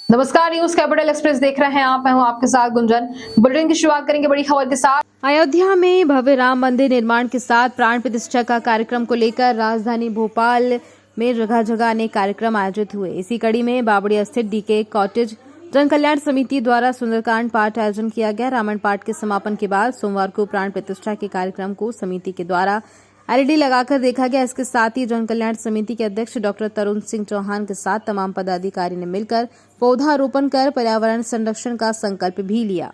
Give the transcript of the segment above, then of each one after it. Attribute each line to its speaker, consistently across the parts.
Speaker 1: नमस्कार, news capital express देख रहे हैं आप। मैं हूं आपके साथ गुंजन। बुलेटिन की शुरुआत करेंगे बड़ी खबर के साथ।
Speaker 2: अयोध्या में भव्य राम मंदिर निर्माण के साथ प्राण प्रतिष्ठा का कार्यक्रम को लेकर राजधानी भोपाल में जगह जगह अनेक कार्यक्रम आयोजित हुए। इसी कड़ी में बावड़िया स्थित डीके कॉटेज जन कल्याण समिति द्वारा सुंदरकांड पाठ आयोजन किया गया। रामायण पाठ के समापन के बाद सोमवार को प्राण प्रतिष्ठा के कार्यक्रम को समिति के द्वारा एलईडी लगाकर देखा गया। इसके साथ ही जन कल्याण समिति के अध्यक्ष डॉक्टर तरुण सिंह चौहान के साथ तमाम पदाधिकारी ने मिलकर पौधारोपण कर पर्यावरण संरक्षण का संकल्प भी लिया।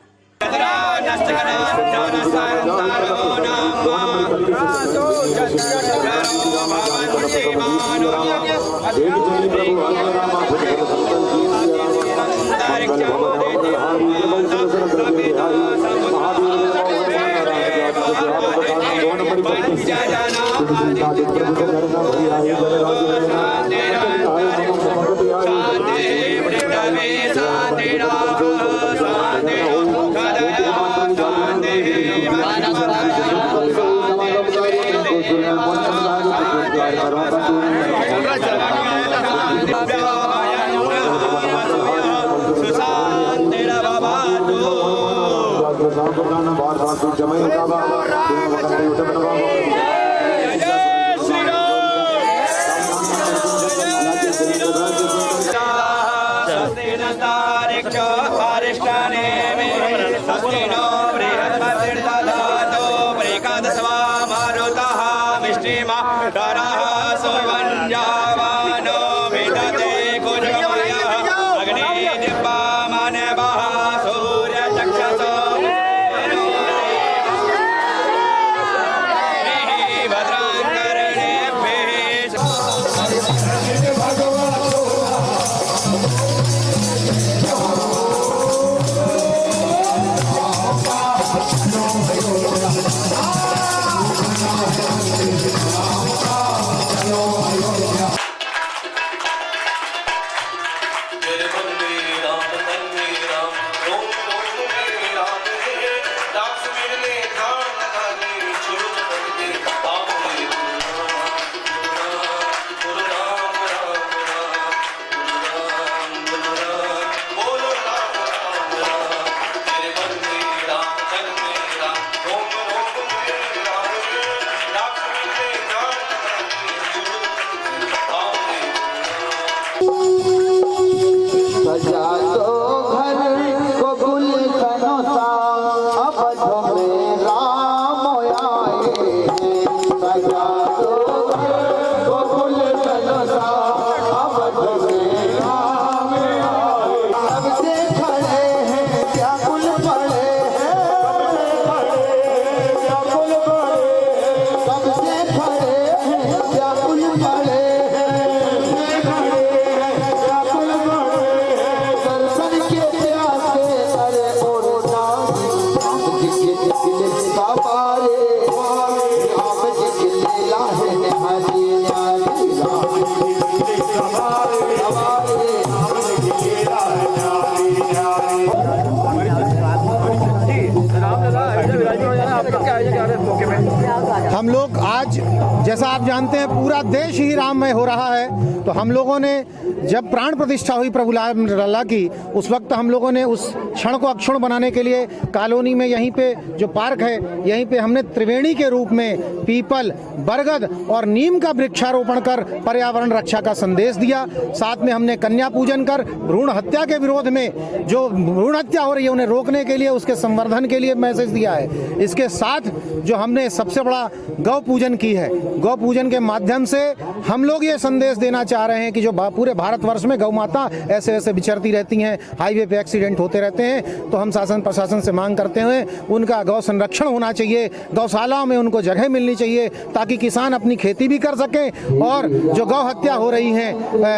Speaker 3: हम लोग आज, जैसा आप जानते हैं, पूरा देश ही राममय हो रहा है। तो हम लोगों ने जब प्राण प्रतिष्ठा हुई प्रभु राम लला की, उस वक्त हम लोगों ने उस क्षण को अक्षुण बनाने के लिए कॉलोनी में, यहीं पे जो पार्क है, यहीं पे हमने त्रिवेणी के रूप में पीपल, बरगद और नीम का वृक्षारोपण कर पर्यावरण रक्षा का संदेश दिया। साथ में हमने कन्या पूजन कर भ्रूण हत्या के विरोध में, जो भ्रूण हत्या हो रही है उन्हें रोकने के लिए, उसके संवर्धन के लिए मैसेज दिया है। इसके साथ जो हमने सबसे बड़ा गौ पूजन की है, गौ पूजन के माध्यम से हम लोग ये संदेश देना चाह रहे हैं कि जो पूरे भारतवर्ष में गौ माता ऐसे ऐसे विचरती रहती हैं, हाईवे पे एक्सीडेंट होते रहते हैं, तो हम शासन प्रशासन से मांग करते हैं उनका गौ संरक्षण होना चाहिए, गौशालाओं में उनको जगह मिलनी चाहिए ताकि किसान अपनी खेती भी कर सकें और जो गौ हत्या हो रही है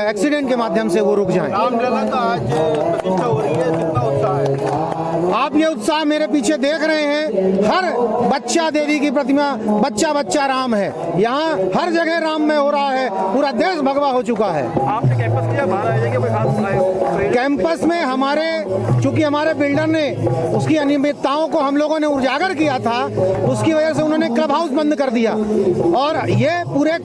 Speaker 3: एक्सीडेंट के माध्यम से वो रुक जाएं। आप ये उत्साह मेरे पीछे देख रहे हैं। हर बच्चा देवी की प्रतिमा, बच्चा बच्चा राम है। यहाँ हर जगह राम में हो रहा है। पूरा देश भगवा हो चुका है।
Speaker 4: आपने कैंपस किया, बाहर आएंगे कोई खास
Speaker 3: कैंपस में चूंकि हमारे बिल्डर ने उसकी अनियमितताओं को हम लोगों ने उजागर किया था, उसकी वजह से उन्होंने क्लब हाउस बंद कर दिया और ये पूरे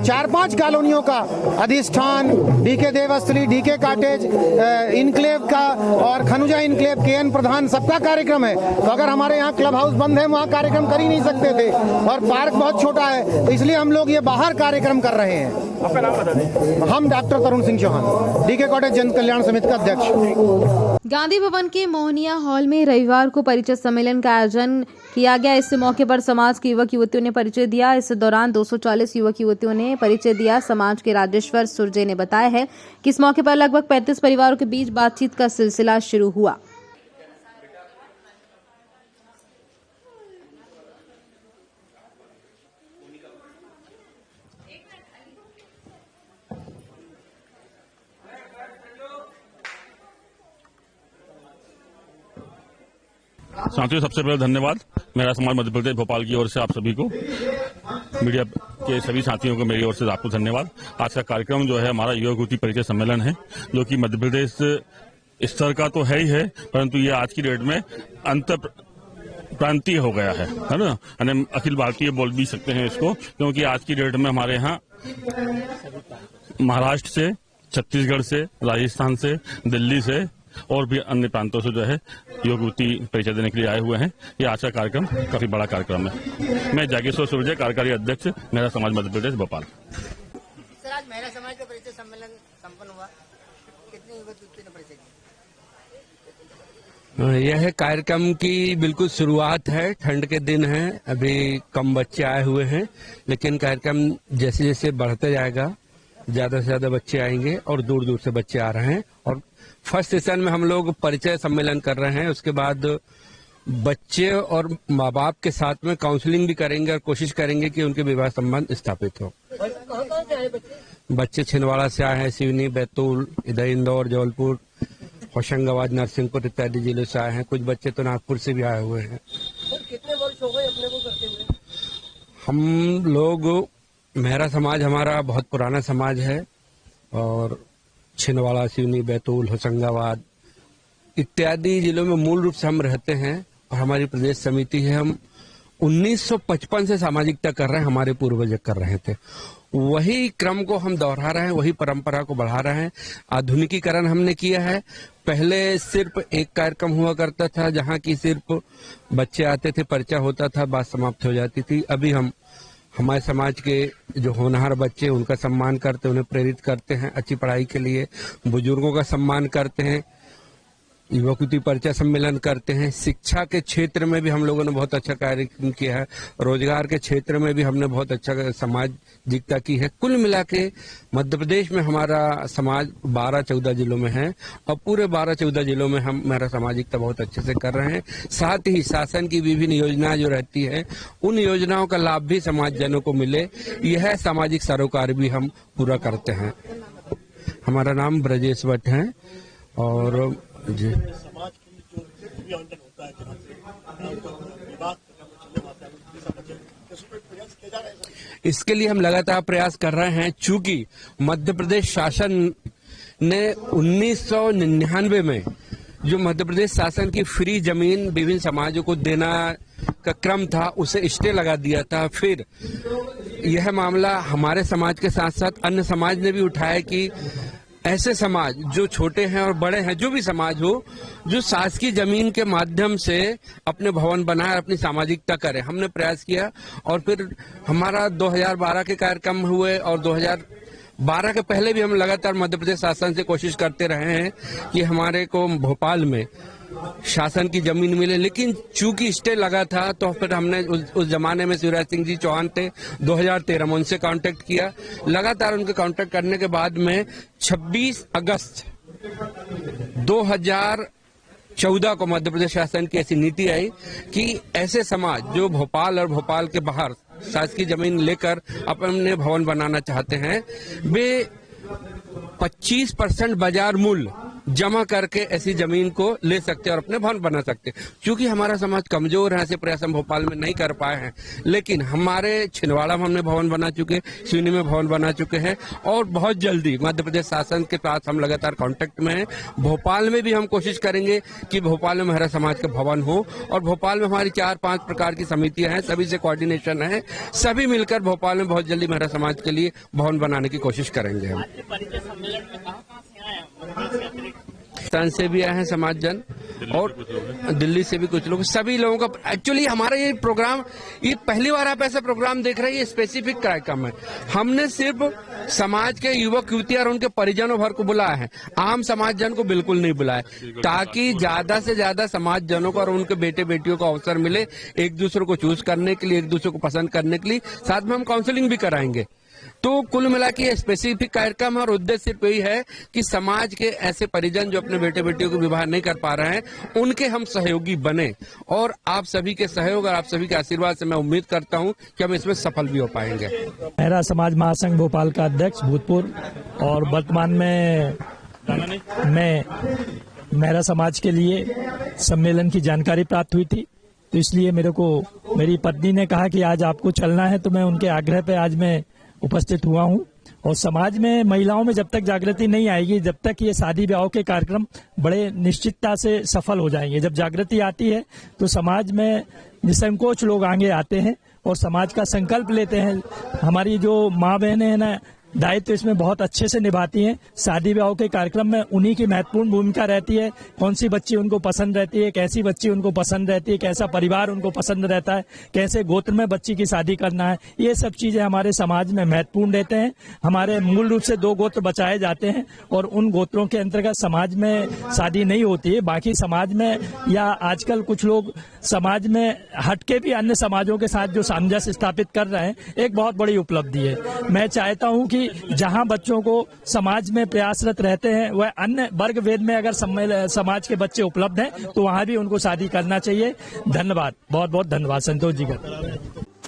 Speaker 3: 4-5 कॉलोनियों का अधिष्ठान, DK Devasthali, DK cottage, enclave का और खनुजा इनक्लेव, केएन प्रधान, सबका कार्यक्रम है। तो अगर हमारे यहाँ क्लब हाउस बंद है, वहाँ कार्यक्रम कर ही नहीं सकते थे और पार्क बहुत छोटा है, तो इसलिए हम लोग ये बाहर कार्यक्रम कर रहे हैं।
Speaker 4: आपका नाम बता दें।
Speaker 3: हम डॉक्टर तरुण सिंह चौहान, डीके कॉटेज जन कल्याण समिति का अध्यक्ष।
Speaker 2: गांधी भवन के मोहनिया हॉल में रविवार को परिचय सम्मेलन का आयोजन किया गया। इस मौके पर समाज के युवक युवतियों ने परिचय दिया। इस दौरान 240 युवक युवतियों ने परिचय दिया। समाज के राजेश्वर सुरजे ने बताया है कि इस मौके पर लगभग 35 परिवारों के बीच बातचीत का सिलसिला शुरू हुआ।
Speaker 4: साथियों, सबसे पहले धन्यवाद मेरा समाज मध्य प्रदेश भोपाल की ओर से आप सभी को, मीडिया के सभी साथियों को मेरी ओर से आपको धन्यवाद। आज का कार्यक्रम जो है हमारा युवक युवती परिचय सम्मेलन है, जो कि मध्य प्रदेश स्तर का तो है ही है, परंतु ये आज की डेट में अंतर प्रांतीय हो गया है ना, यानी अखिल भारतीय बोल भी सकते हैं इसको, क्योंकि आज की डेट में हमारे यहाँ महाराष्ट्र से, छत्तीसगढ़ से, राजस्थान से, दिल्ली से और भी अन्य प्रांतों से जो है योग युवती परिचय देने के लिए आए हुए हैं। ये आज का कार्यक्रम काफी बड़ा कार्यक्रम है। मैं जागेश्वर सुरजे, कार्यकारी अध्यक्ष, मेरा समाज मध्य प्रदेश भोपाल।
Speaker 5: सर, आज महिला समाज का परिचय सम्मेलन संपन्न हुआ, कितने युवक युवती ने परिचय किया?
Speaker 6: यह कार्यक्रम की बिल्कुल शुरुआत है। ठंड के दिन है, अभी कम बच्चे आए हुए हैं, लेकिन कार्यक्रम जैसे जैसे बढ़ते जाएगा ज्यादा से ज्यादा बच्चे आएंगे और दूर दूर से बच्चे आ रहे हैं। और फर्स्ट सेशन में हम लोग परिचय सम्मेलन कर रहे हैं, उसके बाद बच्चे और माँ बाप के साथ में काउंसलिंग भी करेंगे और कोशिश करेंगे कि उनके विवाह संबंध स्थापित हो।
Speaker 5: कहाँ से आए बच्चे?
Speaker 6: बच्चे छिंदवाड़ा से आए हैं, सिवनी, बैतूल, इधर इंदौर, जबलपुर, होशंगाबाद, नरसिंहपुर इत्यादि जिलों से आए हैं। कुछ बच्चे तो नागपुर से भी आए हुए हैं।
Speaker 5: कितने वर्ष हो गए अपने को करते हुए?
Speaker 6: हम लोग, मेहरा समाज हमारा बहुत पुराना समाज है और छिंदवाड़ा, सिवनी, बैतूल, होशंगाबाद इत्यादि जिलों में मूल रूप से हम रहते हैं और हमारी प्रदेश समिति है। हम 1955 से सामाजिकता कर रहे हैं, हमारे पूर्वज कर रहे थे। वही क्रम को हम दोहरा रहे हैं, वही परंपरा को बढ़ा रहे हैं। आधुनिकीकरण हमने किया है। पहले सिर्फ एक कार्यक्रम हुआ करता था जहां की सिर्फ बच्चे आते थे, परिचय होता था, बात समाप्त हो जाती थी। अभी हम हमारे समाज के जो होनहार बच्चे, उनका सम्मान करते हैं, उन्हें प्रेरित करते हैं अच्छी पढ़ाई के लिए, बुजुर्गों का सम्मान करते हैं, युवक युवती परिचय सम्मेलन करते हैं। शिक्षा के क्षेत्र में भी हम लोगों ने बहुत अच्छा कार्य किया है, रोजगार के क्षेत्र में भी हमने बहुत अच्छा सामाजिकता की है। कुल मिला के मध्य प्रदेश में हमारा समाज 12-14 जिलों में है और पूरे 12-14 जिलों में हम मेरा सामाजिकता बहुत अच्छे से कर रहे हैं। साथ ही शासन की विभिन्न योजनाएं जो रहती है, उन योजनाओं का लाभ भी समाजजनों को मिले, यह सामाजिक सरोकार भी हम पूरा करते हैं। हमारा नाम ब्रजेश भट्ट है और जी इसके लिए हम लगातार प्रयास कर रहे हैं। चूंकि मध्य प्रदेश शासन ने 1999 में जो मध्य प्रदेश शासन की फ्री जमीन विभिन्न समाजों को देना का क्रम था, उसे स्टे लगा दिया था। फिर यह मामला हमारे समाज के साथ साथ अन्य समाज ने भी उठाया कि ऐसे समाज जो छोटे हैं और बड़े हैं, जो भी समाज हो, जो शासकीय जमीन के माध्यम से अपने भवन बनाए, अपनी सामाजिकता करे। हमने प्रयास किया और फिर हमारा 2012 के कार्यक्रम हुए और 2012 के पहले भी हम लगातार मध्य प्रदेश शासन से कोशिश करते रहे हैं कि हमारे को भोपाल में शासन की जमीन मिले, लेकिन चूंकि स्टे लगा था तो फिर हमने उस जमाने में शिवराज सिंह जी चौहान थे, 2013 में उनसे कांटेक्ट किया। लगातार उनके कांटेक्ट करने के बाद में 26 अगस्त 2014 को मध्य प्रदेश शासन की ऐसी नीति आई कि ऐसे समाज जो भोपाल और भोपाल के बाहर शासकीय जमीन लेकर अपने भवन बनाना चाहते हैं, वे 25% बाजार मूल्य जमा करके ऐसी जमीन को ले सकते हैं और अपने भवन बना सकते हैं। क्योंकि हमारा समाज कमजोर है, ऐसे प्रयास हम भोपाल में नहीं कर पाए हैं, लेकिन हमारे छिंदवाड़ा में हमने भवन बना चुके, सिवनी में भवन बना चुके हैं और बहुत जल्दी मध्य प्रदेश शासन के साथ हम लगातार कांटेक्ट में हैं। भोपाल में भी हम कोशिश करेंगे कि भोपाल में महिला समाज के भवन हो और भोपाल में हमारी 4-5 प्रकार की समितियां हैं, सभी से कोऑर्डिनेशन है, सभी मिलकर भोपाल में बहुत जल्दी महिला समाज के लिए भवन बनाने की कोशिश करेंगे। हम राजस्थान से भी आए हैं समाज जन और दिल्ली से भी कुछ लोग, सभी लोगों का एक्चुअली हमारा ये प्रोग्राम, ये पहली बार आप ऐसा प्रोग्राम देख रहे हैं। ये स्पेसिफिक कार्यक्रम है, हमने सिर्फ समाज के युवक युवतियां और उनके परिजनों भर को बुलाया है, आम समाज जन को बिल्कुल नहीं बुलाया, ताकि ज्यादा से ज्यादा समाज जनों को और उनके बेटे बेटियों को अवसर मिले एक दूसरे को चूज करने के लिए, एक दूसरे को पसंद करने के लिए। साथ में हम काउंसलिंग भी कराएंगे। तो कुल मिला के स्पेसिफिक कार्यक्रम और उद्देश्य सिर्फ यही है कि समाज के ऐसे परिजन जो अपने बेटे बेटियों को विवाह नहीं कर पा रहे हैं, उनके हम सहयोगी बने। और आप सभी के सहयोग और आप सभी के आशीर्वाद से मैं उम्मीद करता हूं कि हम इसमें सफल भी हो पाएंगे।
Speaker 7: महिला समाज महासंघ भोपाल का अध्यक्ष भूतपूर्व और वर्तमान में मैं महिला समाज के लिए सम्मेलन की जानकारी प्राप्त हुई थी, तो इसलिए मेरी पत्नी ने कहा कि आज आपको चलना है, तो मैं उनके आग्रह पे आज मैं उपस्थित हुआ हूं। और समाज में महिलाओं में जब तक जागृति नहीं आएगी, जब तक ये शादी ब्याह के कार्यक्रम बड़े निश्चितता से सफल हो जाएंगे। जब जागृति आती है तो समाज में निसंकोच लोग आगे आते हैं और समाज का संकल्प लेते हैं। हमारी जो माँ बहनें हैं ना, दायित्व इसमें बहुत अच्छे से निभाती हैं। शादी ब्याह के कार्यक्रम में उन्हीं की महत्वपूर्ण भूमिका रहती है। कौन सी बच्ची उनको पसंद रहती है, कैसी बच्ची उनको पसंद रहती है, कैसा परिवार उनको पसंद रहता है, कैसे गोत्र में बच्ची की शादी करना है, ये सब चीजें हमारे समाज में महत्वपूर्ण रहते हैं। हमारे मूल रूप से 2 गोत्र बचाए जाते हैं और उन गोत्रों के अंतर्गत समाज में शादी नहीं होती है। बाकी समाज में या आजकल कुछ लोग समाज में हटके भी अन्य समाजों के साथ जो सामंजस्य स्थापित कर रहे हैं, एक बहुत बड़ी उपलब्धि है। मैं चाहता हूं कि जहां बच्चों को समाज में प्रयासरत रहते हैं, वह अन्य वर्ग वेद में अगर समाज के बच्चे उपलब्ध हैं तो वहां भी उनको शादी करना चाहिए। धन्यवाद, बहुत बहुत धन्यवाद। संतोष जी का।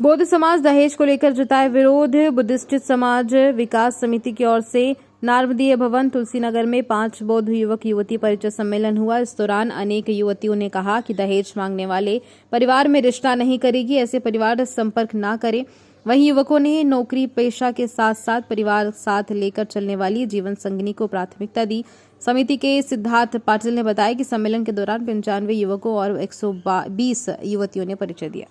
Speaker 2: बौद्ध समाज दहेज को लेकर जताए विरोध। बुद्धिस्ट समाज विकास समिति की ओर से नारदीय भवन तुलसीनगर में 5 बौद्ध युवक युवती परिचय सम्मेलन हुआ। इस दौरान अनेक युवतियों ने कहा कि दहेज मांगने वाले परिवार में रिश्ता नहीं करेगी, ऐसे परिवार संपर्क न करें। वहीं युवकों ने नौकरी पेशा के साथ साथ परिवार साथ लेकर चलने वाली जीवन संगिनी को प्राथमिकता दी। समिति के सिद्धार्थ पाटिल ने बताया कि सम्मेलन के दौरान 95 युवकों और 120 युवतियों ने परिचय दिया।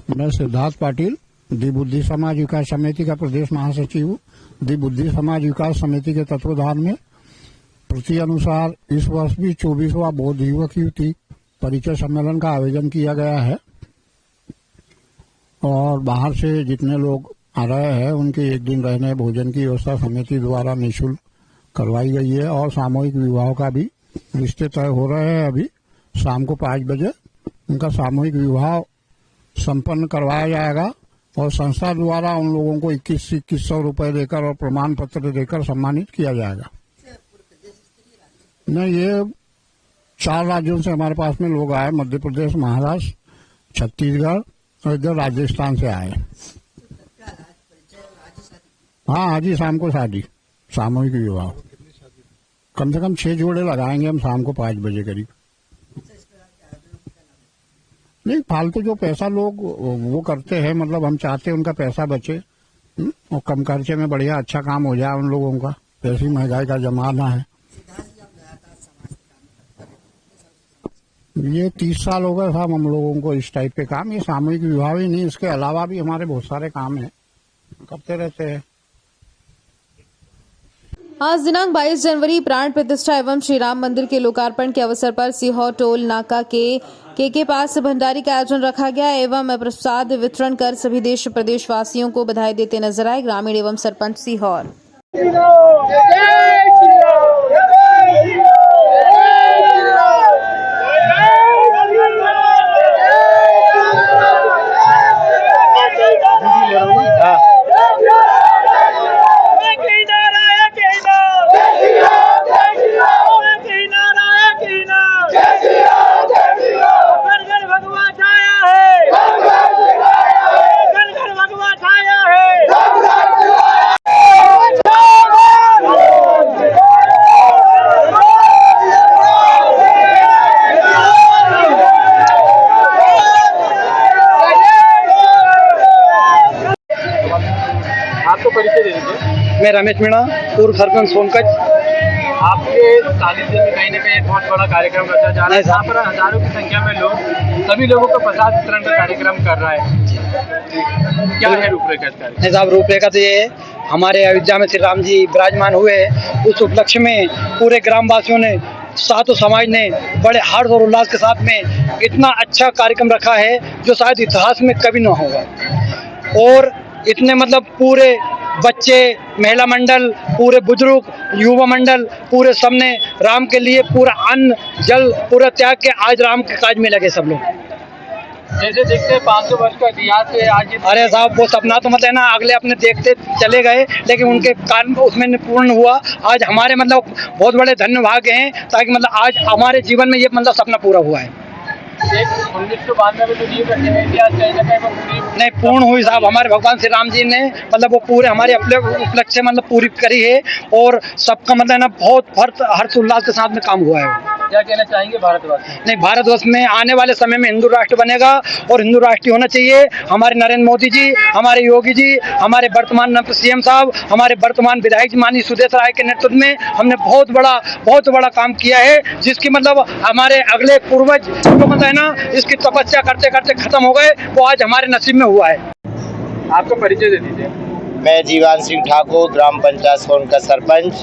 Speaker 8: मैं सिद्धार्थ पाटिल, दी बुद्धि समाज विकास समिति का प्रदेश महासचिव हूँ। दी बुद्धि समाज विकास समिति के तत्वाधान में प्रति अनुसार इस वर्ष भी 24वां बौद्ध युवक युवती परिचय सम्मेलन का आयोजन किया गया है और बाहर से जितने लोग आ रहे हैं उनके एक दिन रहने भोजन की व्यवस्था समिति द्वारा निःशुल्क करवाई गई है और सामूहिक विवाह का भी रिश्ते तय हो रहे हैं। अभी शाम को 5 बजे उनका सामूहिक विवाह संपन्न करवाया जाएगा और संस्था द्वारा उन लोगों को 2100 रुपए देकर और प्रमाण पत्र देकर सम्मानित किया जाएगा। नहीं, ये 4 राज्यों से हमारे पास में लोग आए, मध्य प्रदेश, महाराष्ट्र, छत्तीसगढ़ और इधर राजस्थान से आए। हाँ, आज ही शाम को शादी, सामूहिक विवाह। कम से कम 6 जोड़े लगाएंगे हम शाम को 5 बजे करीब। नहीं, फालतू जो पैसा लोग वो करते हैं, मतलब हम चाहते हैं उनका पैसा बचे और कम खर्चे में बढ़िया अच्छा काम हो जाए उन लोगों का। ऐसी महंगाई का जमाना है। ये 30 साल हो गए साहब हम लोगों को इस टाइप के काम। ये सामूहिक विवाह ही नहीं, इसके अलावा भी हमारे बहुत सारे काम हैं, करते रहते हैं।
Speaker 2: आज दिनांक 22 जनवरी प्राण प्रतिष्ठा एवं श्री राम मंदिर के लोकार्पण के अवसर पर सीहोर टोल नाका के पास भंडारी का आयोजन रखा गया एवं प्रसाद वितरण कर सभी देश प्रदेश वासियों को बधाई देते नजर आए ग्रामीण एवं सरपंच सीहोर।
Speaker 9: मैं रमेश मीणा, पूर्व सरपंच सोनकच।
Speaker 10: आपके सानिध्य में कहीं ना कहीं एक बहुत बड़ा कार्यक्रम रचा जा रहा है, जहाँ पर हजारों की संख्या में लोग, सभी लोगों को प्रसाद वितरण का कार्यक्रम कर रहा है। क्या है रूपरेखा इस कार्यक्रम?
Speaker 9: नहीं साहब, रूपरेखा तो ये है, हमारे अयोध्या में श्री राम जी विराजमान हुए, उस उपलक्ष्य में पूरे ग्रामवासियों ने, सातों समाज ने बड़े हर्ष और उल्लास के साथ में इतना अच्छा कार्यक्रम रखा है जो शायद इतिहास में कभी ना होगा। और इतने मतलब पूरे बच्चे, महिला मंडल, पूरे बुजुर्ग, युवा मंडल, पूरे सबने राम के लिए पूरा अन्न जल पूरा त्याग के आज राम के काज में लगे सब लोग।
Speaker 10: जैसे देखते हैं 500 वर्ष का इतिहास है आज।
Speaker 9: अरे साहब, वो सपना तो मतलब ना अगले अपने देखते चले गए, लेकिन उनके कारण उसमें पूर्ण हुआ। आज हमारे मतलब बहुत बड़े धन्य भाग्य हैं, ताकि मतलब आज हमारे जीवन में ये मतलब सपना पूरा हुआ है।
Speaker 10: 1992 में तो इतिहास कहीं ना कहीं
Speaker 9: नहीं पूर्ण हुई साहब। हमारे भगवान श्री राम जी ने मतलब वो पूरे हमारे उपलक्ष्य मतलब पूरी करी है और सबका मतलब ना बहुत हर्ष उल्लास के साथ में काम हुआ है।
Speaker 10: क्या कहना चाहेंगे भारतवर्ष?
Speaker 9: नहीं, भारतवर्ष में आने वाले समय में हिंदू राष्ट्र बनेगा और हिंदू राष्ट्र होना चाहिए। हमारे नरेंद्र मोदी जी, हमारे योगी जी, हमारे वर्तमान सीएम साहब, हमारे वर्तमान विधायक जी माननीय सुदेश राय के नेतृत्व में हमने बहुत बड़ा काम किया है, जिसकी मतलब हमारे अगले पूर्वज जो मतलब है ना इसकी तपस्या करते करते खत्म हो गए, वो आज हमारे नसीब में हुआ है।
Speaker 10: आपका परिचय दे दीजिए।
Speaker 5: मैं जीवान सिंह ठाकुर, ग्राम पंचायत सोन का सरपंच,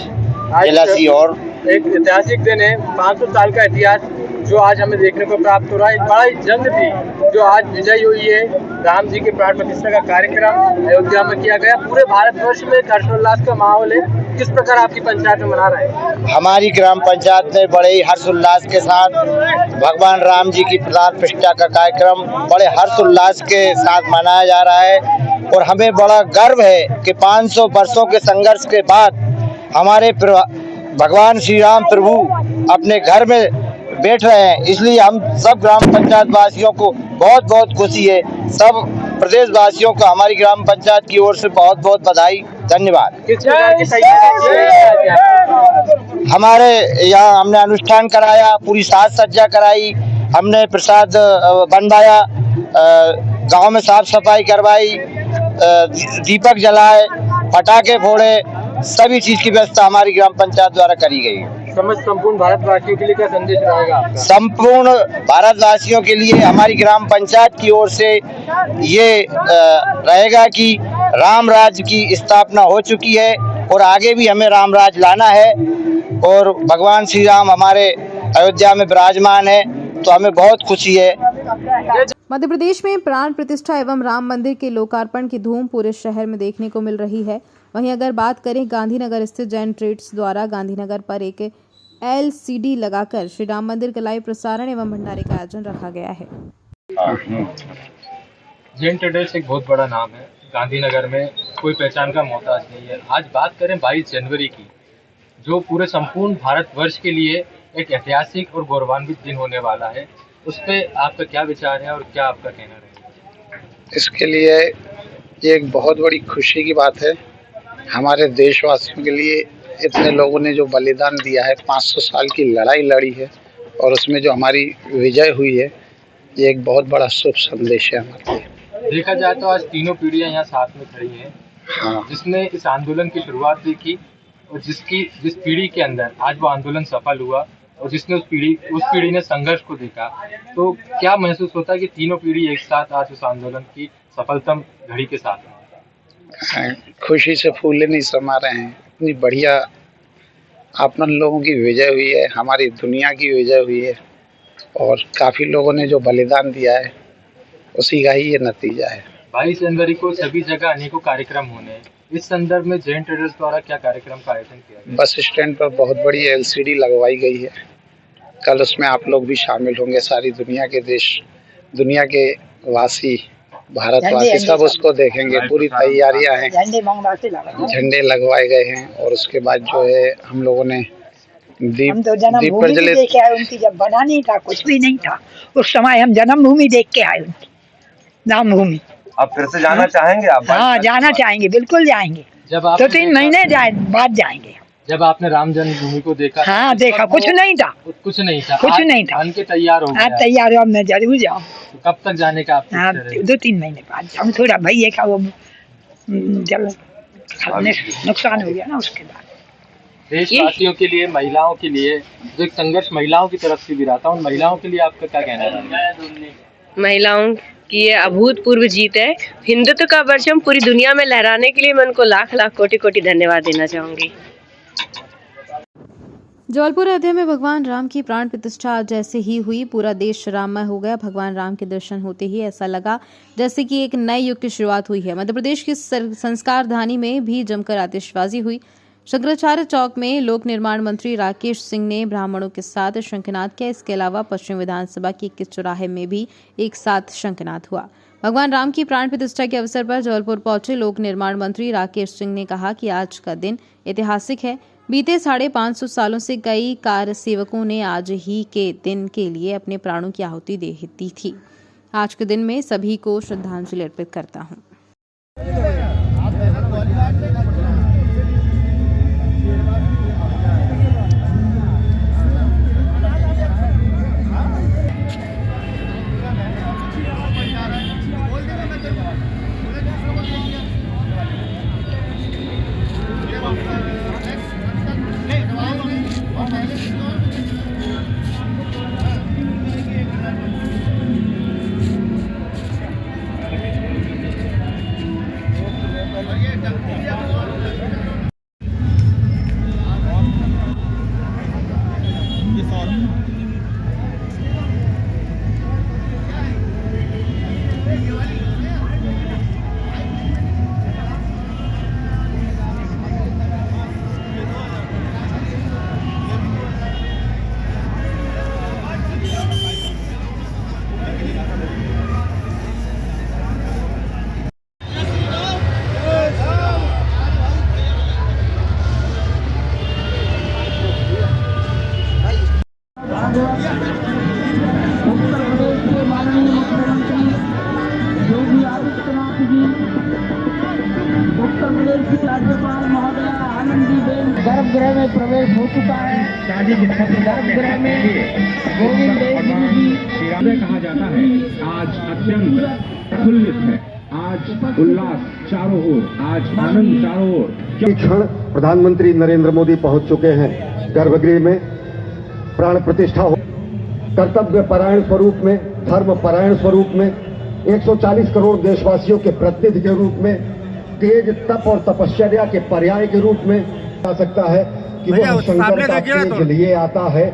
Speaker 5: जिला सीहोर।
Speaker 10: एक ऐतिहासिक दिन है, 500 साल का इतिहास जो आज हमें देखने को प्राप्त हो रहा है। एक बड़ा ही जंग थी जो आज विजय हुई है। राम जी के प्राण प्रतिष्ठा का कार्यक्रम अयोध्या में किया गया। पूरे भारतवर्ष में हर्षोल्लास का माहौल है। किस प्रकार आपकी पंचायत में मना रहे हैं?
Speaker 5: हमारी ग्राम पंचायत में बड़े ही हर्षोल्लास के साथ भगवान राम जी की प्राण प्रतिष्ठा का कार्यक्रम बड़े हर्षोल्लास के साथ मनाया जा रहा है और हमें बड़ा गर्व है कि 500 वर्षों के संघर्ष के बाद हमारे भगवान श्री राम प्रभु अपने घर में बैठ रहे हैं। इसलिए हम सब ग्राम पंचायत वासियों को बहुत खुशी है। सब प्रदेश वासियों को हमारी ग्राम पंचायत की ओर से बहुत बधाई, धन्यवाद। हमारे यहाँ हमने अनुष्ठान कराया, पूरी साज सज्जा कराई, हमने प्रसाद बनवाया, गांव में साफ सफाई करवाई, दीपक जलाए, पटाखे फोड़े, सभी चीज की व्यवस्था हमारी ग्राम पंचायत द्वारा करी गई।
Speaker 10: संपूर्ण भारतवासियों के लिए क्या संदेश रहेगा आपका?
Speaker 5: संपूर्ण भारतवासियों के लिए हमारी ग्राम पंचायत की ओर से ये रहेगा कि राम राज्य की स्थापना हो चुकी है और आगे भी हमें राम राज्य लाना है और भगवान श्री राम हमारे अयोध्या में विराजमान है, तो हमें बहुत खुशी है।
Speaker 2: मध्य प्रदेश में प्राण प्रतिष्ठा एवं राम मंदिर के लोकार्पण की धूम पूरे शहर में देखने को मिल रही है। वहीं अगर बात करें गांधीनगर स्थित जैन ट्रेड्स द्वारा गांधीनगर पर एक LCD लगाकर श्री राम मंदिर का लाइव प्रसारण एवं भंडारे का आयोजन रखा गया है।
Speaker 10: जैन ट्रेडर्स एक बहुत बड़ा नाम है, गांधीनगर में कोई पहचान का मोहताज नहीं है। आज बात करें 22 जनवरी की, जो पूरे संपूर्ण भारतवर्ष के लिए एक ऐतिहासिक और गौरवान्वित दिन होने वाला है, उस पर आपका क्या विचार है और क्या आपका कहना है?
Speaker 8: इसके लिए ये एक बहुत बड़ी खुशी की बात है हमारे देशवासियों के लिए। इतने लोगों ने जो बलिदान दिया है, 500 साल की लड़ाई लड़ी है और उसमें जो हमारी विजय हुई है,
Speaker 5: ये एक बहुत बड़ा शुभ संदेश है हमारे लिए।
Speaker 10: देखा जाए तो आज तीनों पीढ़ियां यहाँ साथ में खड़ी हैं,
Speaker 5: हाँ,
Speaker 10: जिसने इस आंदोलन की शुरुआत भी की और जिस पीढ़ी के अंदर आज वो आंदोलन सफल हुआ और जिसने उस पीढ़ी ने संघर्ष को देखा, तो क्या महसूस होता है कि तीनों पीढ़ी एक साथ आज उस आंदोलन की सफलतम घड़ी के साथ हैं?
Speaker 5: खुशी से फूले नहीं समा रहे हैं। इतनी बढ़िया अपन लोगों की विजय हुई है, हमारी दुनिया की विजय हुई है और काफ़ी लोगों ने जो बलिदान दिया है उसी का ही ये नतीजा है।
Speaker 10: 22 जनवरी को सभी जगह अनेकों कार्यक्रम होने हैं। इस संदर्भ में जैन ट्रेडर्स द्वारा क्या कार्यक्रम का आयोजन किया गया?
Speaker 5: बस स्टैंड पर बहुत बड़ी LCD लगवाई गई है। कल उसमें आप लोग भी शामिल होंगे। सारी दुनिया के वासी, भारतवासी सब उसको देखेंगे। पूरी तैयारियां हैं, झंडे लगवाए गए हैं और उसके बाद जो है हम लोगों ने
Speaker 11: हम तो जन्मभूमि देख के आए उनकी, जब बना नहीं था, कुछ भी नहीं था उस समय, हम जन्मभूमि देख के आए उनकी, रामभूमि।
Speaker 12: आप फिर से जाना चाहेंगे? आप
Speaker 11: हाँ, जाना चाहेंगे, बिल्कुल जाएंगे।
Speaker 10: जब आप
Speaker 11: 2-3 महीने बाद जाएंगे।
Speaker 10: जब आपने राम जन्मभूमि को देखा?
Speaker 11: हाँ, देखा। कुछ नहीं था,
Speaker 10: कुछ नहीं था,
Speaker 11: कुछ नहीं था।
Speaker 10: के तैयार हो गया?
Speaker 11: तैयार हो, मैं जरूर जाऊँ।
Speaker 10: तो कब तक जाने का आप?
Speaker 11: हाँ, 2-3 महीने बाद। हम थोड़ा भैया का वो जब नुकसान हो गया ना, उसके बाद।
Speaker 10: देशवासियों के लिए, महिलाओं के लिए जो एक संघर्ष महिलाओं की तरफ से भी रहा था, उन महिलाओं के लिए आपका क्या कहना है?
Speaker 13: महिलाओं की ये अभूतपूर्व जीत है। हिंदुत्व का परचम पूरी दुनिया में लहराने के लिए मैं उनको लाख लाख कोटि कोटि धन्यवाद देना चाहूंगी।
Speaker 2: जबलपुर अयोध्या में भगवान राम की प्राण प्रतिष्ठा आज जैसे ही हुई, पूरा देश राममय हो गया। भगवान राम के दर्शन होते ही ऐसा लगा जैसे कि एक नए युग की शुरुआत हुई है। मध्य प्रदेश की संस्कार धानी में भी जमकर आतिशबाजी हुई। शंकराचार्य चौक में लोक निर्माण मंत्री राकेश सिंह ने ब्राह्मणों के साथ शंखनाद किया। इसके अलावा पश्चिम विधानसभा की 21 चौराहे में भी एक साथ शंखनाद हुआ। भगवान राम की प्राण प्रतिष्ठा के अवसर पर जबलपुर पहुंचे लोक निर्माण मंत्री राकेश सिंह ने कहा कि आज का दिन ऐतिहासिक है। बीते 550 सालों से कई कार सेवकों ने आज ही के दिन के लिए अपने प्राणों की आहुति दे दी थी। आज के दिन में सभी को श्रद्धांजलि अर्पित करता हूँ।
Speaker 11: गर्भगृह में प्रवेश हो चुका है। गर्भगृह में गोविंद देव जी
Speaker 14: कहा जाता है आज अत्यंत प्रफुल्लित है, आज उल्लास चारों ओर, आज आनंद चारों ओर।
Speaker 3: क्षण प्रधानमंत्री नरेंद्र मोदी पहुंच चुके हैं गर्भगृह में। प्राण प्रतिष्ठा हो, कर्तव्य परायण स्वरूप में, धर्म परायण स्वरूप में, 140 करोड़ देशवासियों के प्रतिनिधि के रूप में, तेज तप और तपश्चर्या के पर्याय के रूप में आ सकता है कि वह शंकर का तेज लिए आता है,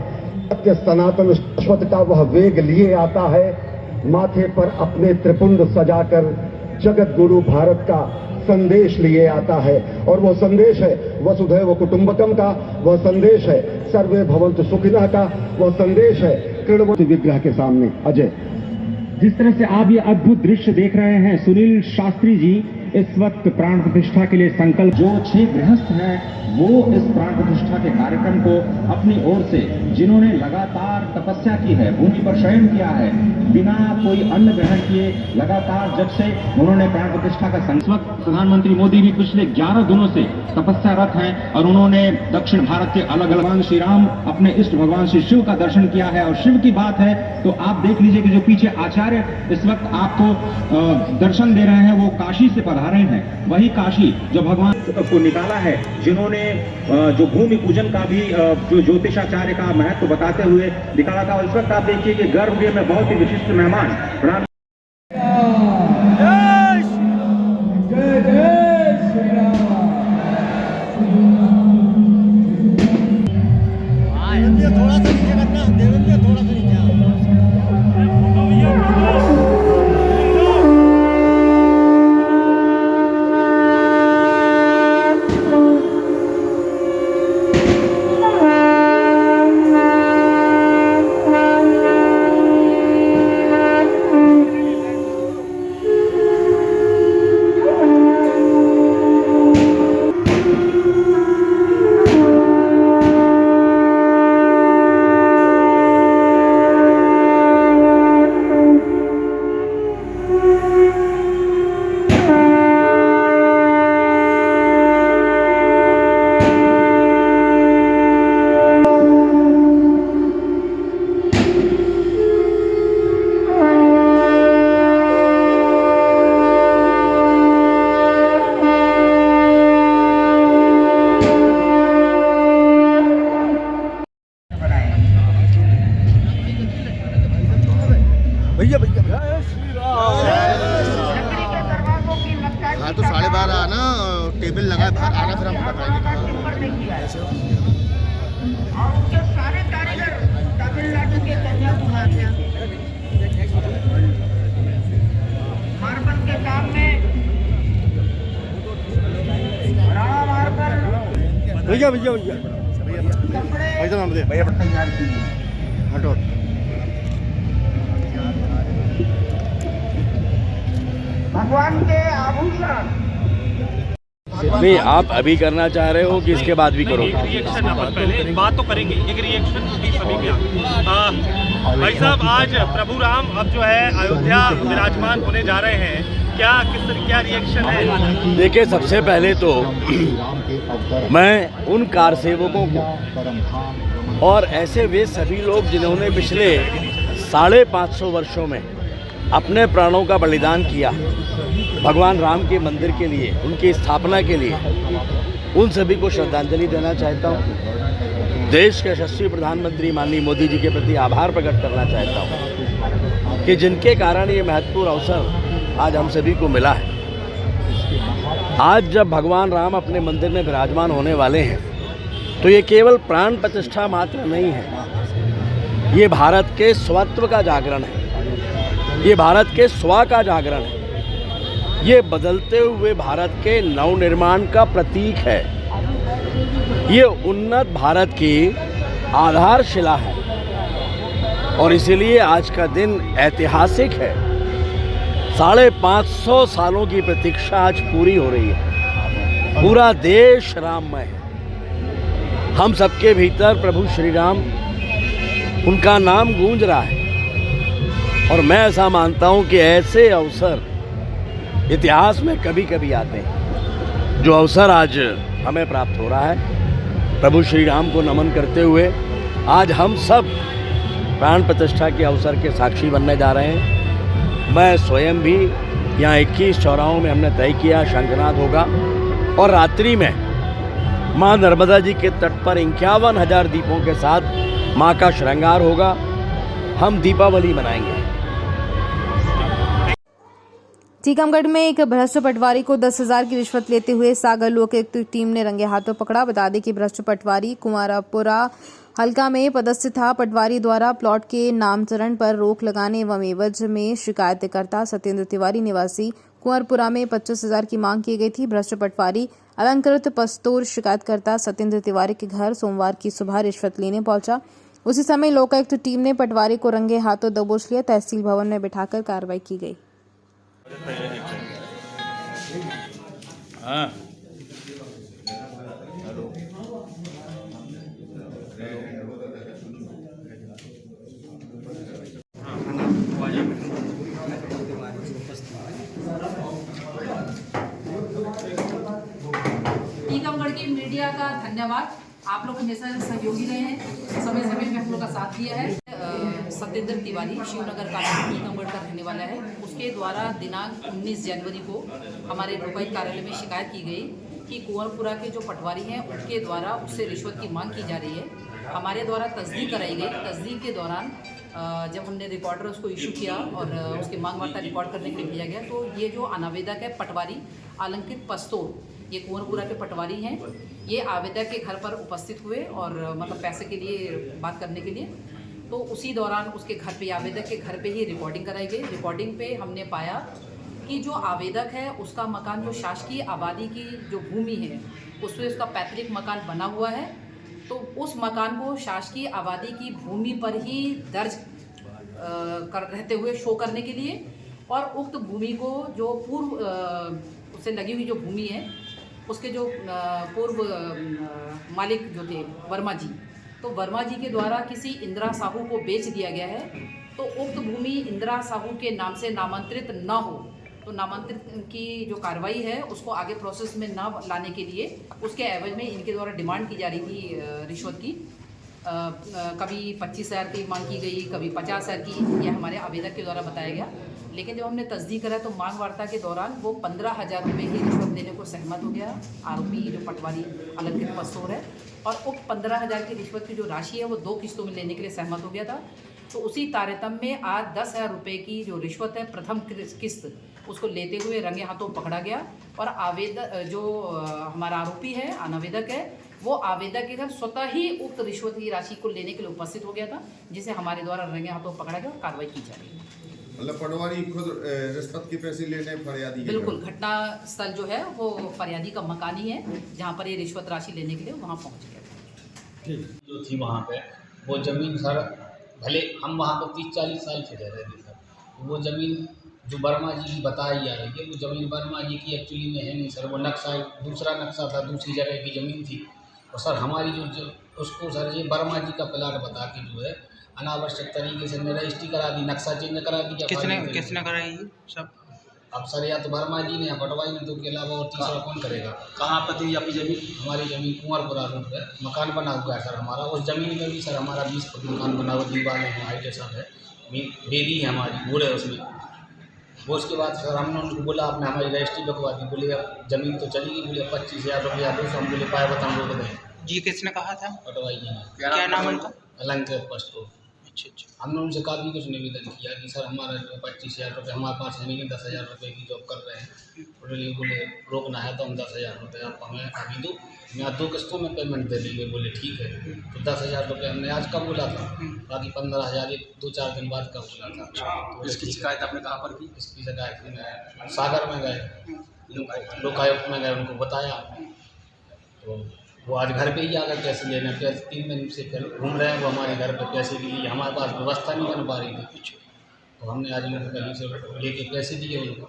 Speaker 3: सत्य सनातन शाश्वत का वह वेग लिए आता है, माथे पर अपने त्रिपुंड सजाकर जगत गुरु भारत का संदेश लिए आता है। और वह संदेश है वसुधैव कुटुंबकम का, वह संदेश है सर्वे भवन्तु सुखिनः का, वह संदेश है कृणवती विग्रह के सामने अजय।
Speaker 14: जिस तरह से आप ये अद्भुत दृश्य देख रहे हैं, सुनील शास्त्री जी इस वक्त प्राण प्रतिष्ठा के लिए संकल्प, जो 6 गृहस्थ हैं वो इस प्राण प्रतिष्ठा के कार्यक्रम को अपनी ओर से, जिन्होंने लगातार तपस्या की है, भूमि पर शयन किया है, बिना कोई अन्न ग्रहण किए लगातार जब से उन्होंने प्राण प्रतिष्ठा का संकल्प, प्रधानमंत्री मोदी भी पिछले 11 दिनों से तपस्यारत हैं और उन्होंने दक्षिण भारत के अलग अलग भगवान श्री राम, अपने इष्ट भगवान श्री शिव का दर्शन किया है। और शिव की बात है तो आप देख लीजिए कि जो पीछे आचार्य इस वक्त आपको दर्शन दे रहे हैं वो काशी से पधारे हैं, वही काशी जो भगवान को निकाला है, जिन्होंने जो भूमि पूजन का भी जो ज्योतिषाचार्य का महत्व बताते हुए दिखाया था। और इस वक्त आप देखिए कि गर्भगृह में बहुत ही विशिष्ट मेहमान
Speaker 3: थोड़ा सा नीचे करना, देवेंद्र थोड़ा सा नीचे। हाँ तो 12:30 आना, टेबल लगा है बाहर आना, फिर हम भैया भैया भैया भैया तैयार कीजिए, हटो।
Speaker 9: भगवान के आभूषण
Speaker 15: नहीं, आप अभी करना चाह रहे हो कि इसके बाद भी करोगे?
Speaker 16: रिएक्शन पहले बात तो करेंगे, एक रिएक्शन सभी के भाई साहब, आज प्रभु राम अब जो है अयोध्या विराजमान होने जा रहे हैं, क्या रिएक्शन है?
Speaker 15: देखिए, सबसे पहले तो मैं उन कार सेवकों को और ऐसे वे सभी लोग जिन्होंने पिछले 550 वर्षों में अपने प्राणों का बलिदान किया भगवान राम के मंदिर के लिए, उनकी स्थापना के लिए, उन सभी को श्रद्धांजलि देना चाहता हूँ। देश के यशस्वी प्रधानमंत्री माननीय मोदी जी के प्रति आभार प्रकट करना चाहता हूँ कि जिनके कारण ये महत्वपूर्ण अवसर आज हम सभी को मिला है। आज जब भगवान राम अपने मंदिर में विराजमान होने वाले हैं तो ये केवल प्राण प्रतिष्ठा मात्र नहीं है, ये भारत के स्वत्व का जागरण है, ये भारत के स्व का जागरण है, ये बदलते हुए भारत के नवनिर्माण का प्रतीक है, ये उन्नत भारत की आधारशिला है। और इसीलिए आज का दिन ऐतिहासिक है। 550 सालों की प्रतीक्षा आज पूरी हो रही है। पूरा देश राममय है। हम सबके भीतर प्रभु श्री राम, उनका नाम गूंज रहा है। और मैं ऐसा मानता हूं कि ऐसे अवसर इतिहास में कभी कभी आते हैं। जो अवसर आज हमें प्राप्त हो रहा है, प्रभु श्री राम को नमन करते हुए आज हम सब प्राण प्रतिष्ठा के अवसर के साक्षी बनने जा रहे हैं। मैं स्वयं भी यहाँ 21 चौराहों में हमने तय किया शंखनाद होगा और रात्रि में माँ नर्मदा जी के तट पर 51,000 दीपों के साथ माँ का श्रृंगार होगा। हम दीपावली मनाएंगे।
Speaker 2: टीकमगढ़ में एक भ्रष्ट पटवारी को 10,000 की रिश्वत लेते हुए सागर लोकायुक्त टीम ने रंगे हाथों पकड़ा। बता दें कि भ्रष्ट पटवारी कुमारपुरा हल्का में पदस्थ था। पटवारी द्वारा प्लॉट के नामकरण पर रोक लगाने एवं एवज में शिकायतकर्ता सत्येंद्र तिवारी निवासी कुंवरपुरा में 25,000 की मांग की गई थी। भ्रष्ट पटवारी अलंकृत पस्तोर शिकायतकर्ता सत्येंद्र तिवारी के घर सोमवार की सुबह रिश्वत लेने पहुंचा। उसी समय लोकायुक्त टीम ने पटवारी को रंगे हाथों दबोच लिया। तहसील भवन में बिठाकर कार्रवाई की गई।
Speaker 17: टीकमगढ़ की मीडिया का धन्यवाद। आप लोग हमेशा सहयोगी रहे हैं, समय समय में हम लोग का साथ दिया है। सत्येंद्र तिवारी शिवनगर का टीकमगढ़ का रहने वाला है। उसके द्वारा दिनांक 19 जनवरी को हमारे लोकायुक्त कार्यालय में शिकायत की गई कि कुंवरपुरा के जो पटवारी हैं उनके द्वारा उससे रिश्वत की मांग की जा रही है। हमारे द्वारा तस्दीक कराई गई। तस्दीक के दौरान जब हमने रिकॉर्डर उसको इशू किया और उसकी मांग वार्ता रिकॉर्ड करने के लिए भेजा गया, तो ये जो अनावेदक है पटवारी आलंकित पस्तोर, ये कुंवरपुरा के पटवारी हैं, ये आवेदक के घर पर उपस्थित हुए और मतलब पैसे के लिए बात करने के लिए। तो उसी दौरान उसके घर पे, आवेदक के घर पे ही रिकॉर्डिंग कराई गई। रिकॉर्डिंग पे हमने पाया कि जो आवेदक है उसका मकान जो शासकीय आबादी की जो भूमि है उसमें उसका पैतृक मकान बना हुआ है। तो उस मकान को शासकीय आबादी की भूमि पर ही दर्ज कर रहते हुए शो करने के लिए, और उक्त भूमि को जो पूर्व उससे लगी हुई जो भूमि है उसके जो पूर्व मालिक जो थे वर्मा जी, तो वर्मा जी के द्वारा किसी इंदिरा साहू को बेच दिया गया है। तो उक्त भूमि इंदिरा साहू के नाम से नामांतरित न हो, तो नामांतरित की जो कार्रवाई है उसको आगे प्रोसेस में न लाने के लिए उसके एवज में इनके द्वारा डिमांड की जा रही थी रिश्वत की। कभी 25,000 की मांग की गई, कभी 50,000 की, यह हमारे आवेदक के द्वारा बताया गया। लेकिन जब हमने तस्दीक करा तो मांग वार्ता के दौरान वो 15,000 रुपये की रिश्वत देने को सहमत हो गया। आरोपी जो पटवारी अलंकृत पस्तोर है, और उक्त 15,000 की रिश्वत की जो राशि है वो 2 किस्तों में लेने के लिए सहमत हो गया था। तो उसी तारतम्य में आज 10,000 रुपये की जो रिश्वत है प्रथम किस्त उसको लेते हुए रंगे हाथों पकड़ा गया। और आवेदक जो हमारा आरोपी है, अनावेदक है, वो आवेदक के घर स्वतः ही उक्त रिश्वत की राशि को लेने के लिए उपस्थित हो गया था, जिसे हमारे द्वारा रंगे हाथों पकड़ा गया और कार्रवाई की जा रही है।
Speaker 18: मतलब पटवारी खुद रिश्वत के पैसे लेने फरियादी?
Speaker 17: बिल्कुल, घटना स्थल जो है वो फरियादी का मकान ही है, जहाँ पर ये रिश्वत राशि लेने के लिए वहाँ पहुँच गया।
Speaker 19: जो थी वहाँ पे वो ज़मीन सर, भले हम वहाँ पर 30-40 साल से रह रहे थे सर, वो ज़मीन जो वर्मा जी की बताई जा रही है वो ज़मीन वर्मा जी की एक्चुअली में है नहीं सर। वो नक्शा दूसरा नक्शा था, दूसरी जगह की ज़मीन थी। और सर हमारी जो उसको सर ये वर्मा जी का प्लाट बता के जो है अनावश्यक तरीके से रजिस्ट्री करा दी, नक्शा चेंज करा दी।
Speaker 20: किसने कराई सब?
Speaker 19: अब सर या तो वर्मा जी ने या पटवारी ने, तो के अलावा और तीसरा कौन करेगा?
Speaker 20: कहाँ पर थी आपकी ज़मीन?
Speaker 19: हमारी ज़मीन कुंवरपुरा रोड है, मकान बना हुआ है सर हमारा। उस ज़मीन में भी सर हमारा 20 फुट मकान बना हुआ, दीवारें हैं, हाइट सब है, बेदी है हमारी, बोले उसमें। वो उसके बाद सर हमने उनको बोला आपने हमारी रजिस्ट्री लिखवा दी। बोले अब ज़मीन तो चलेगी, बोले 25,000 रुपया दो। हम बोले पाए बताऊँ रोक दें।
Speaker 20: जी किसने कहा था?
Speaker 19: पटवारी जी ने।
Speaker 20: क्या नाम उनका?
Speaker 19: अलंकृत पस्तोर।
Speaker 20: अच्छा।
Speaker 19: हमने उनसे काफ़ी कुछ निवेदन किया कि सर हमारा जो 25,000 रुपये हमारे पास है नहीं, 10,000 रुपये की जॉब कर रहे हैं। बोले रोकना है तो हम 10,000 रुपये आप हमें अभी दो, मैं 2 किस्तों में पेमेंट दे देंगे। बोले ठीक है। तो 10,000 रुपये हमने आज का बोला था, बाकी 15,000 2-4 दिन बाद का बोला था।
Speaker 20: तो इसकी शिकायत आपने कहाँ पर की?
Speaker 19: इसकी शिकायत में सागर में गए, लोकायुक्त में गए, उनको बताया। तो वो आज घर पे ही आकर पैसे लेने, पैसे 3 दिन से फिर घूम रहे हैं वो हमारे घर पे पैसे के लिए। हमारे पास व्यवस्था नहीं बन पा रही थी, तो हमने आज उनको कहीं से लेके पैसे दिए उनको।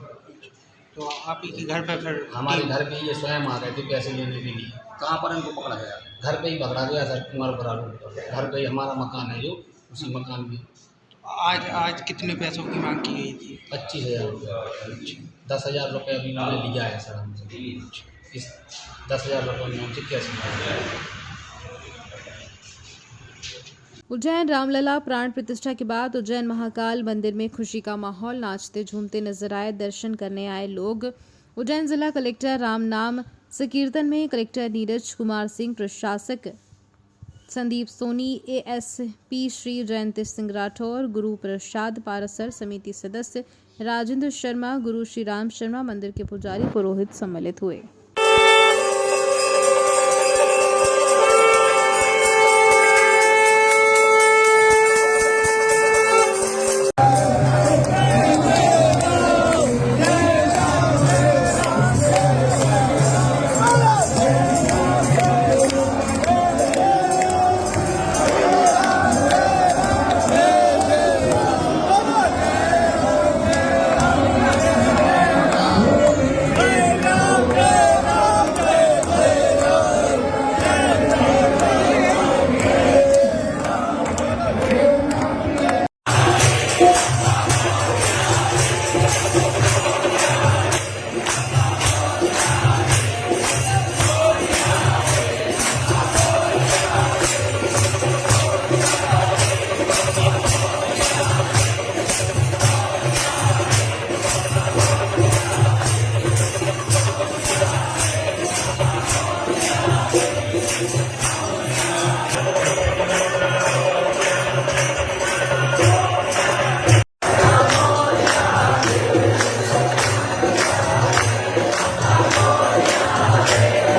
Speaker 20: तो आप ही के घर पे फिर?
Speaker 19: हमारे घर पे ये स्वयं आ गए थे पैसे लेने के लिए।
Speaker 20: कहाँ पर इनको पकड़ा गया?
Speaker 19: घर पे ही पकड़ा गया सर, कुंवरपुरा रोड पर। घर पे ही हमारा मकान है, जो उसी मकान में।
Speaker 20: आज कितने पैसों की मांग की गई थी?
Speaker 19: 25,000 रुपये। 10,000 रुपये अभी उन्होंने लिया है सर हमसे। इस 10,000 रुपये में हमसे कैसे?
Speaker 2: उज्जैन रामलला प्राण प्रतिष्ठा के बाद उज्जैन महाकाल मंदिर में खुशी का माहौल, नाचते झूमते नजर आए। दर्शन करने आए लोग। उज्जैन जिला कलेक्टर राम नाम संकीर्तन में कलेक्टर नीरज कुमार सिंह, प्रशासक संदीप सोनी, एएसपी श्री जयंत सिंह राठौर, गुरु प्रसाद पारसर, समिति सदस्य राजेंद्र शर्मा, गुरु श्री राम शर्मा, मंदिर के पुजारी पुरोहित सम्मिलित हुए।
Speaker 21: हो जाए